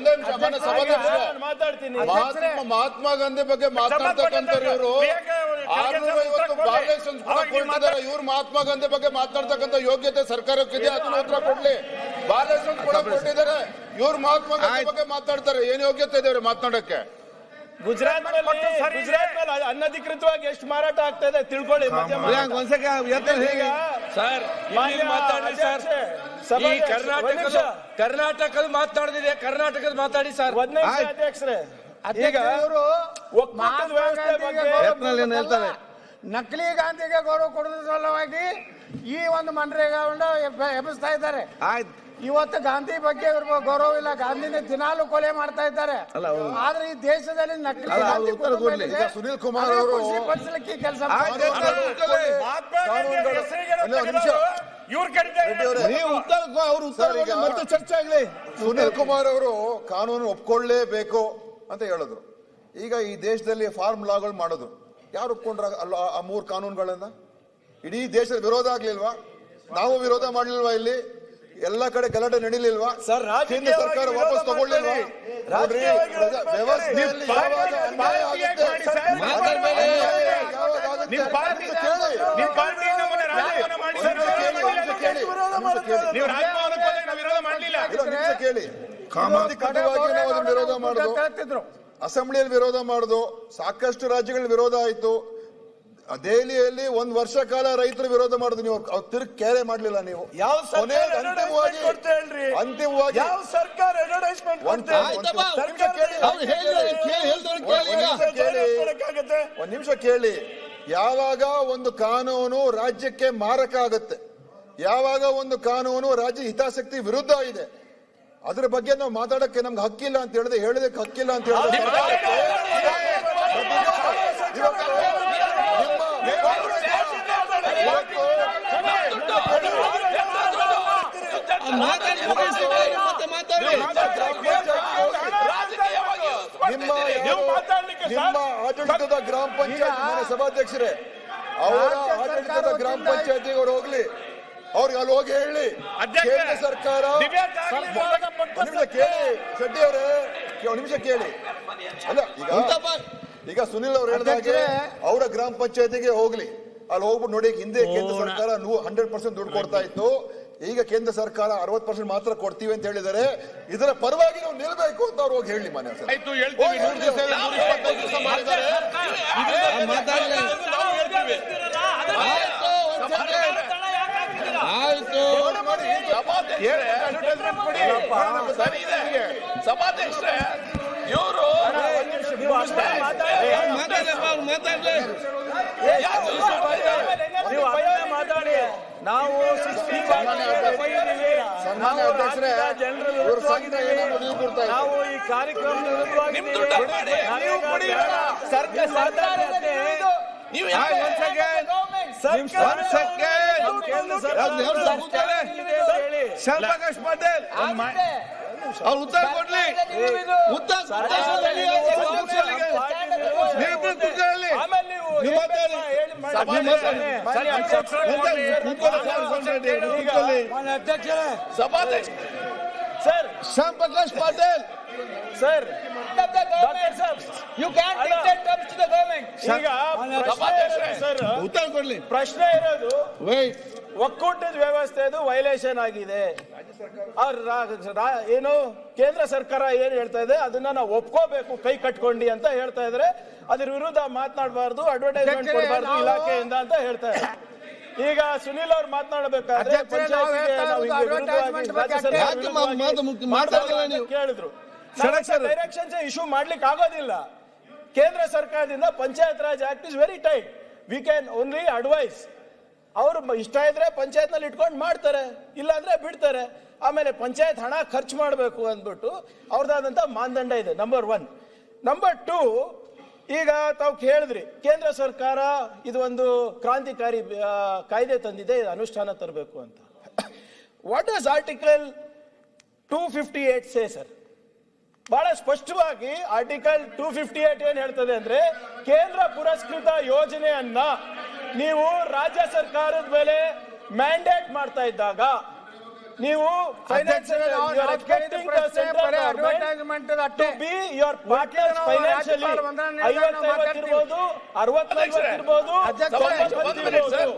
ಒಂದೇ ನಿಮಿಷ ಮನೆ ಸಭಾಧ್ಯಕ್ಷರೇ ಮಹಾತ್ಮ ಗಾಂಧಿ ಬಗ್ಗೆ ಮಾತನಾಡ್ತಕ್ಕಂಥವ್ರು ಇವರು 650 ಬಾಲೈಸೆನ್ಸ್ ಕೂಡ ಕೊಟ್ಟಿದ್ದಾರೆ. ಇವ್ರು ಮಹಾತ್ಮ ಗಾಂಧಿ ಬಗ್ಗೆ ಮಾತನಾಡ್ತಕ್ಕಂಥ ಯೋಗ್ಯತೆ ಸರ್ಕಾರಕ್ಕಿದೆ, ಅದನ್ನ ಉತ್ತರ ಕೊಡ್ಲಿ. ಬಾಲೈಸೆನ್ಸ್ ಕೂಡ ಕೊಟ್ಟಿದ್ದಾರೆ, ಇವ್ರು ಮಹಾತ್ಮ ಗಾಂಧಿ ಬಗ್ಗೆ ಮಾತಾಡ್ತಾರೆ. ಏನ್ ಯೋಗ್ಯತೆ ಇದೆ ಅವ್ರು ಮಾತನಾಡಕ್ಕೆ? ಗುಜರಾತ್ ಅನಧಿಕೃತವಾಗಿ ಎಷ್ಟು ಮಾರಾಟ ಆಗ್ತಾ ಇದೆ ತಿಳ್ಕೊಳ್ಳಿ. ಕರ್ನಾಟಕದ ಮಾತನಾಡಿದೆ, ಕರ್ನಾಟಕದ ಮಾತಾಡಿ ಸರ್. ಅಧ್ಯಕ್ಷರೇ, ನಕಲಿ ಗಾಂಧಿಗೆ ಗೌರವ ಕೊಡುವ ಸಲುವಾಗಿ ಈ ಒಂದು ಮನರೇಗಾವನ್ನ ಎಬ್ಬಿಸ್ತಾ ಇದ್ದಾರೆ. ಇವತ್ತು ಗಾಂಧಿ ಬಗ್ಗೆ ಇವ್ರಿಗೆ ಗೌರವ ಇಲ್ಲ, ಗಾಂಧಿನ ದಿನಾಲು ಕೊಲೆ ಮಾಡ್ತಾ ಇದ್ದಾರೆ. ಆದ್ರೆ ಈ ದೇಶದಲ್ಲಿ ನಕಲಿ ಸುನೀಲ್ ಕುಮಾರ್ ಅವರು ಕೆಲಸ ಚರ್ಚೆ ಆಗಲಿ. ಸುನೀಲ್ ಕುಮಾರ್ ಅವರು ಕಾನೂನು ಒಪ್ಕೊಳ್ಳೇಬೇಕು ಅಂತ ಹೇಳಿದ್ರು. ಈಗ ಈ ದೇಶದಲ್ಲಿ ಫಾರ್ಮ್ ಲಾಗಳು ಮಾಡಿದ್ರು. ಯಾರು ಒಪ್ಕೊಂಡ್ರ ಆ 3 ಕಾನೂನುಗಳನ್ನ? ಇಡೀ ದೇಶದ ವಿರೋಧ ಆಗ್ಲಿಲ್ವಾ? ನಾವು ವಿರೋಧ ಮಾಡ್ಲಿಲ್ವಾ? ಇಲ್ಲಿ ಎಲ್ಲ ಕಡೆ ಗಲಾಟೆ ನಡೀಲಿಲ್ವಾ? ಕೇಂದ್ರ ಸರ್ಕಾರ ವಾಪಸ್ ತಗೊಳ್ಳಿಲ್ವಾ? ನೋಡ್ರಿ, ವ್ಯವಸ್ಥೆಯಲ್ಲಿ ಕೇಳಿ, ಸಾಮಾಜಿಕವಾಗಿ ನಾವು ಅದನ್ನು ವಿರೋಧ ಮಾಡುದು, ಅಸೆಂಬ್ಲಿಯಲ್ಲಿ ವಿರೋಧ ಮಾಡುದು, ಸಾಕಷ್ಟು ರಾಜ್ಯಗಳಲ್ಲಿ ವಿರೋಧ ಆಯ್ತು. ದೆಹಲಿಯಲ್ಲಿ 1 ವರ್ಷ ಕಾಲ ರೈತರು ವಿರೋಧ ಮಾಡುದು. ನೀವು ತಿರುಗಿ ಕೇರೆ ಮಾಡ್ಲಿಲ್ಲ. ನೀವು ಅಂತಿಮವಾಗಿ ಸರ್ಕಾರ ಒಂದ್ ನಿಮಿಷ ಕೇಳಿ. ಯಾವಾಗ ಒಂದು ಕಾನೂನು ರಾಜ್ಯಕ್ಕೆ ಮಾರಕ ಆಗುತ್ತೆ, ಯಾವಾಗ ಒಂದು ಕಾನೂನು ರಾಜ್ಯ ಹಿತಾಸಕ್ತಿ ವಿರುದ್ಧ ಇದೆ, ಅದ್ರ ಬಗ್ಗೆ ನಾವು ಮಾತಾಡಕ್ಕೆ ನಮ್ಗೆ ಹಕ್ಕಿಲ್ಲ ಅಂತ ಹೇಳಿದ್ರೆ, ಹೇಳೋದಕ್ಕೆ ಹಕ್ಕಿಲ್ಲ ಅಂತ ಹೇಳಿದ್ರೆ ನಿಮ್ಮ ಆಡಳಿತದ ಗ್ರಾಮ ಪಂಚಾಯತ್ ಸಭಾಧ್ಯಕ್ಷರೇ, ಅವರ ಆಡಳಿತದ ಗ್ರಾಮ ಪಂಚಾಯತಿಗೆ ಅವ್ರು ಹೋಗ್ಲಿ, ಅವ್ರಿಗೆ ಅಲ್ಲಿ ಹೋಗಿ ಹೇಳಿ. ಕೇಂದ್ರ ಸರ್ಕಾರ ನಿಮಿಷ ಕೇಳಿ, ಶೆಟ್ಟಿ ಅವರೇ ನಿಮಿಷ ಕೇಳಿ. ಅಲ್ಲ, ಈಗ ಸುನಿಲ್ ಅವ್ರು ಹೇಳಿದಾಗೆ ಅವರ ಗ್ರಾಮ ಪಂಚಾಯತಿಗೆ ಹೋಗ್ಲಿ, ಅಲ್ಲಿ ಹೋಗ್ಬಿಟ್ಟು ನೋಡಿ. ಹಿಂದೆ ಕೇಂದ್ರ ಸರ್ಕಾರ 100% ದುಡ್ಡು ಕೊಡ್ತಾ ಇತ್ತು, ಈಗ ಕೇಂದ್ರ ಸರ್ಕಾರ 60% ಮಾತ್ರ ಕೊಡ್ತೀವಿ ಅಂತ ಹೇಳಿದರೆ, ಇದರ ಪರವಾಗಿ ನಾವು ನಿಲ್ಬೇಕು ಅಂತ ಅವ್ರು ಹೋಗಿ ಹೇಳಿ. ಮನೆ ಸಭಾಧ್ಯಕ್ಷರೇ, ಇವರು ಮಾತಾಡಿ. ನಾವು ನಾವು ಈ ಕಾರ್ಯಕ್ರಮ ಶ್ಯಾಮಪ್ರಕಾಶ್ ಪಾಟೀಲ್ ಅವ್ರು ಉತ್ತರ ಕೊಡ್ಲಿ. Shyam Prakash Patil sir, you can dictate terms to the government. Sir, ಉತ್ತರ ಕೊಡ್ಲಿ. ಪ್ರಶ್ನೆ ಇರೋದು, ಒಕ್ಕೂಟದ ವ್ಯವಸ್ಥೆದು ವೈಲೇಷನ್ ಆಗಿದೆ. ಏನು ಕೇಂದ್ರ ಸರ್ಕಾರ ಏನ್ ಹೇಳ್ತಾ ಇದೆ ಅದನ್ನ ನಾವು ಒಪ್ಕೋಬೇಕು, ಕೈ ಕಟ್ಕೊಂಡಿ ಅಂತ ಹೇಳ್ತಾ ಇದ್ರೆ, ಅದ್ರ ವಿರುದ್ಧ ಮಾತನಾಡಬಾರ್ದು, ಅಡ್ವರ್ಟೈಸ್ಮೆಂಟ್ ಕೊಡಬಾರ್ದು ಇಲಾಖೆಯಿಂದ ಅಂತ ಹೇಳ್ತಾ ಇದ್ದಾರೆ. ಈಗ ಸುನೀಲ್ ಅವ್ರು ಮಾತನಾಡಬೇಕಾದ್ರೆ ಕೇಳಿದ್ರು, ಡೈರೆಕ್ಷನ್ಸ್ ಇಶ್ಯೂ ಮಾಡ್ಲಿಕ್ಕೆ ಆಗೋದಿಲ್ಲ. ಕೇಂದ್ರ ಸರ್ಕಾರದಿಂದ panchayat raj act is very tight. We can only advise. ಅವರು ಇಷ್ಟ ಇದ್ರೆ ಪಂಚಾಯತ್ ನಲ್ಲಿ ಇಟ್ಕೊಂಡು ಮಾಡ್ತಾರೆ, ಇಲ್ಲಾಂದ್ರೆ ಬಿಡ್ತಾರೆ. ಆಮೇಲೆ ಪಂಚಾಯತ್ ಹಣ ಖರ್ಚು ಮಾಡಬೇಕು ಅಂದ್ಬಿಟ್ಟು ಅವ್ರದ್ದಾದಂತ ಮಾನದಂಡ ಇದೆ, ನಂಬರ್ 1. ನಂಬರ್ 2, ಈಗ ತಾವು ಹೇಳಿದ್ರಿ ಕೇಂದ್ರ ಸರ್ಕಾರ ಇದು ಒಂದು ಕ್ರಾಂತಿಕಾರಿ ಕಾಯ್ದೆ ತಂದಿದೆ, ಅನುಷ್ಠಾನ ತರಬೇಕು ಅಂತ. What does article 258 say sir? ಬಹಳ ಸ್ಪಷ್ಟವಾಗಿ ಆರ್ಟಿಕಲ್ 258 ಏನ್ ಹೇಳ್ತದೆ ಅಂದ್ರೆ, ಕೇಂದ್ರ ಪುರಸ್ಕೃತ ಯೋಜನೆಯನ್ನ ನೀವು ರಾಜ್ಯ ಸರ್ಕಾರದ ಮೇಲೆ ಮ್ಯಾಂಡೇಟ್ ಮಾಡ್ತಾ ಇದ್ದಾಗ ನೀವು financial advertisement to be your partner financially 50 ಇರ್ಬೋದು 60 ಇರ್ಬೋದು 90 ಇರ್ಬೋದು.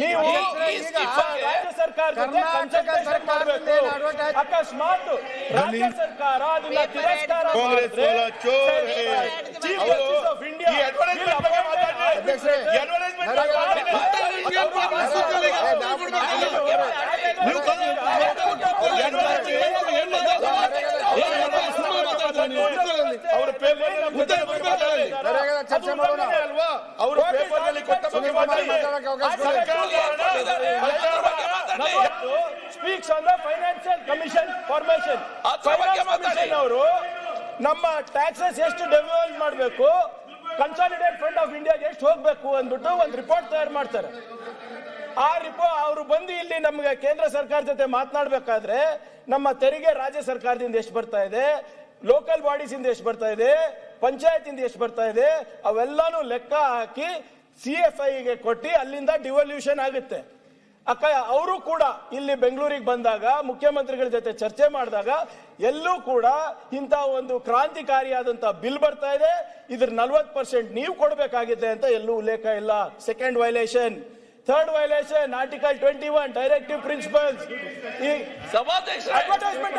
ನೀವು ರಾಜ್ಯ ಸರ್ಕಾರ ಜೊತೆ ಕನ್ಸಲ್ಟೇಷನ್ ಮಾಡಬೇಕು. ಅಕಸ್ಮಾತ್ ರಾಜ್ಯ ಸರ್ಕಾರ ಅದನ್ನ ತಿರಸ್ಕಾರ ಮಾಡಿದ್ರೆ ಚೀಫ್ ಜಸ್ಟಿಸ್ ಆಫ್ ಇಂಡಿಯಾ ಅವರ ಪೇಪರ್ ಚರ್ಚೆ ಮಾಡೋಣ ಅಲ್ವಾ? ಅವರು ಪೇಪರ್ ನಲ್ಲಿ ಕೊಟ್ಟ ಬಗ್ಗೆ speaks on the financial commission formation. Commission ಅವರು ನಮ್ಮ ಟ್ಯಾಕ್ಸಸ್ ಎಷ್ಟು ಡೆವಲಪ್ ಮಾಡಬೇಕು, ಕನ್ಸಾಲಿಡೇಟ್ ಫಂಡ್ ಆಫ್ ಇಂಡಿಯಾಗೆ ಎಷ್ಟು ಹೋಗ್ಬೇಕು ಅಂದ್ಬಿಟ್ಟು ಒಂದು ರಿಪೋರ್ಟ್ ತಯಾರು ಮಾಡ್ತಾರೆ. ಆ ರಿಪೋರ್ಟ್ ಅವರು ಬಂದು ಇಲ್ಲಿ ನಮಗೆ ಕೇಂದ್ರ ಸರ್ಕಾರ ಜೊತೆ ಮಾತನಾಡಬೇಕಾದ್ರೆ ನಮ್ಮ ತೆರಿಗೆ ರಾಜ್ಯ ಸರ್ಕಾರದಿಂದ ಎಷ್ಟು ಬರ್ತಾ ಇದೆ, ಲೋಕಲ್ ಬಾಡೀಸ್ ಇಂದ ಎಷ್ಟು ಬರ್ತಾ ಇದೆ, ಪಂಚಾಯತ್ ಇಂದ ಎಷ್ಟು ಬರ್ತಾ ಇದೆ, ಅವೆಲ್ಲಾನು ಲೆಕ್ಕ ಹಾಕಿ CFI ಗೆ ಕೊಟ್ಟು ಅಲ್ಲಿಂದ ಡಿವಲ್ಯೂಷನ್ ಆಗುತ್ತೆ. ಅವರು ಕೂಡ ಇಲ್ಲಿ ಬೆಂಗಳೂರಿಗೆ ಬಂದಾಗ ಮುಖ್ಯಮಂತ್ರಿಗಳ ಜೊತೆ ಚರ್ಚೆ ಮಾಡಿದಾಗ ಎಲ್ಲೂ ಕೂಡ ಇಂಥ ಒಂದು ಕ್ರಾಂತಿಕಾರಿಯಾದಂತಹ ಬಿಲ್ ಬರ್ತಾ ಇದೆ, ಇದ್ರ 40% ನೀವು ಕೊಡಬೇಕಾಗಿದೆ ಅಂತ ಎಲ್ಲೂ ಉಲ್ಲೇಖ ಇಲ್ಲ. Second violation. Third violation article 21 directive principles. ಈ ಅಡ್ವರ್ಟೈಸ್ಮೆಂಟ್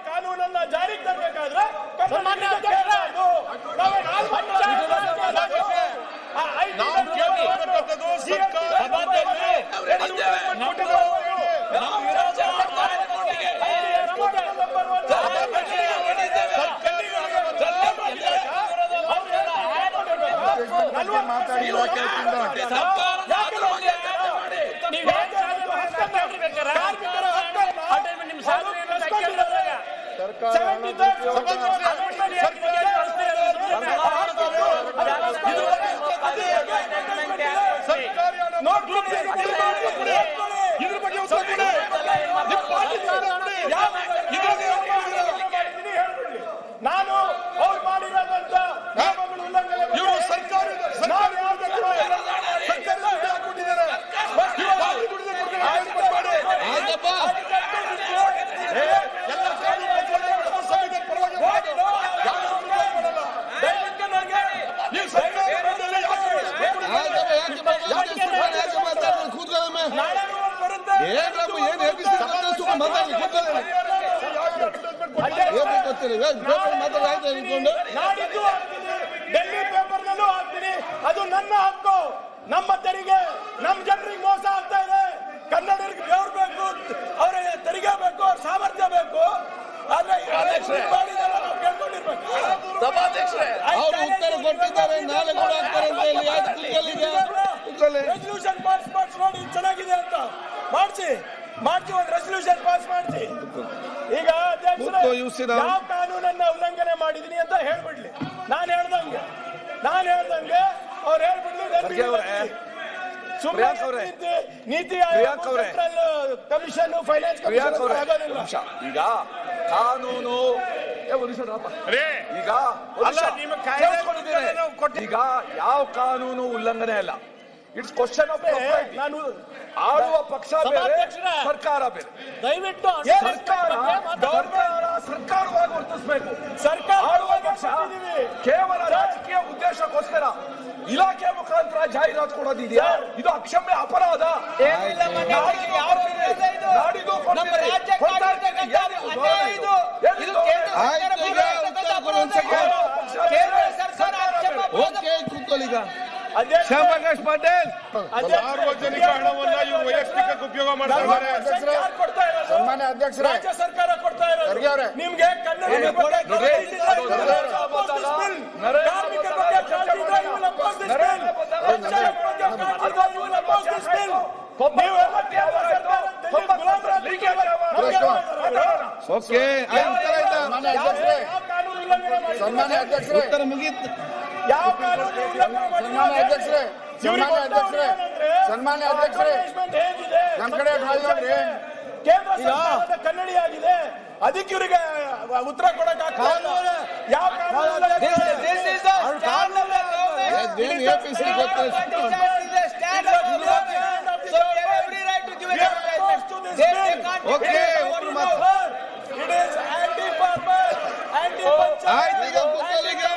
ಕಾನೂನನ್ನ ಜಾರಿಗೆ ತರಬೇಕಾದ್ರೆ ನಾನು ಅವ್ರು ಮಾಡಿರೋದಂತ ನಿಯಮಗಳು ಉಲ್ಲಂಘನೆ ಡೆಲ್ಲಿ ಪೇಪರ್ನಲ್ಲೂ ಹಾಕ್ತೀನಿ. ಅದು ನನ್ನ ಹಕ್ಕು. ನಮ್ಮ ತೆರಿಗೆ ನಮ್ಮ ಜನರಿಗೆ ಮೋಸ ಆಗ್ತಾ ಇದೆ. ಕನ್ನಡಿಗರಿಗೆ ಬೆವರು ಬೇಕು, ಅವರ ತೆರಿಗೆ ಬೇಕು, ಅವ್ರ ಸಾಮರ್ಥ್ಯ ಬೇಕು. ಆದ್ರೆ ನಾವು ಕೇಳ್ಕೊಂಡಿರ್ಬೇಕು. ಅವರು ಉತ್ತರ ಕೊಟ್ಟಿದ್ದಾರೆ, ನಾಳೆ ಕೂಡ ಆಗ್ತಾರೆ ಅಂತ ಹೇಳಿ ರೆಸಲ್ಯೂಷನ್ ಪಾಸ್ ನೋಡಿ ಚೆನ್ನಾಗಿದೆ ಅಂತ ಮಾಡಿಸಿ ಒಂದು ರೆಸಲ್ಯೂಷನ್ ಪಾಸ್ ಮಾಡಿಸಿ. ಈಗ ಯಾವ ಕಾನೂನನ್ನ ಉಲ್ಲಂಘನೆ ಮಾಡಿದೀನಿ ಅಂತ ಹೇಳ್ಬಿಡ್ಲಿ. ನಾನು ಹೇಳ್ದಂಗೆ ಅವ್ರು ಹೇಳ್ಬಿಡ್ಲಿ. ಸುಮ್ಮನೆ NITI Aayog, central commission, finance commission ಆಗೋದಿಲ್ಲ. ಈಗ ಕಾನೂನು ಈಗ ಯಾವ ಕಾನೂನು ಉಲ್ಲಂಘನೆ ಅಲ್ಲ. ಇಟ್ಸ್ ಕ್ವಶನ್ ಆಫ್ ನಾನು ಆಳುವ ಪಕ್ಷ ಬೇರೆ, ಸರ್ಕಾರ ಬೇರೆ. ದಯವಿಟ್ಟು ಸರ್ಕಾರವಾಗಿ ವರ್ತಿಸಬೇಕು. ಸರ್ಕಾರ ಆಳುವ ಪಕ್ಷ ಕೇವಲ ರಾಜಕೀಯ ಉದ್ದೇಶಕ್ಕೋಸ್ಕರ ಇಲಾಖೆ ಮುಖಾಂತರ ಜಾಹೀರಾತು ಕೊಡೋದಿದೆಯಾ? ಇದು ಅಕ್ಷಮ್ಯ ಅಪರಾಧ. ನಾಡಿದ್ದು ಶ್ಯಾಮಪ್ರಕಾಶ್ ಪಾಟೀಲ್ ಸಾರ್ವಜನಿಕ ಹಣವನ್ನ ಇವರು ವೈಯಕ್ತಿಕ ಉಪಯೋಗ ಮಾಡ್ತಾರೆ. ಸನ್ಮಾನ್ಯ ಅಧ್ಯಕ್ಷರೇ, ರಾಜ್ಯ ಸರ್ಕಾರ ಕೊಡ್ತಾ ಇರೋದು ನಿಮ್ಗೆ ಕನ್ನಡ ಓಕೆ ಸನ್ಮಾನ್ಯ ಅಧ್ಯಕ್ಷರೇ, ಉಲ್ಲಂಘನೆ ಸನ್ಮಾನ್ಯ ಮಾಡಿದ್ದಾರೆ? ಅಧ್ಯಕ್ಷರೇ, ಉತ್ತರ ಮುಗೀತು. ಯಾವ ಕಾನೂನು ಉಲ್ಲಂಘನೆ ಸನ್ಮಾನ್ಯ ಅಧ್ಯಕ್ಷರೇ, ಸನ್ಮಾನ್ಯ ಅಧ್ಯಕ್ಷರೇ, ಸನ್ಮಾನ್ಯ ಅಧ್ಯಕ್ಷರೇ, ನಮ್ ಕಡೆ ಡ್ರಾಯ್ ನೋಡ್ರಿ. ಕೇಂದ್ರ ಸರ್ಕಾರದ ಕನ್ನಡಿಯಾಗಿದೆ, ಅದಕ್ಕೆ ಇವರಿಗೆ ಉತ್ತರ ಕೊಡಕ್ ಯಾವ ಕಾನೂನು ಅದೇನು APC ಗೊತ್ತಿಲ್ಲ. Okay, ಒಬ್ರು ಮಾತು. ಆಯ್ತು, ಈಗ ಕೂತ್ಕೊಳ್ಳಿಗೆ.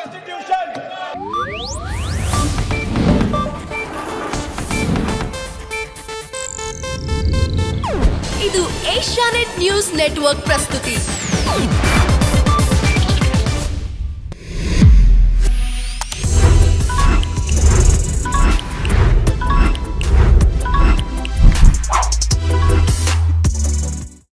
ಇದು ಏಷ್ಯಾನೆಟ್ ನ್ಯೂಸ್ ನೆಟ್ವರ್ಕ್ ಪ್ರಸ್ತುತಿ.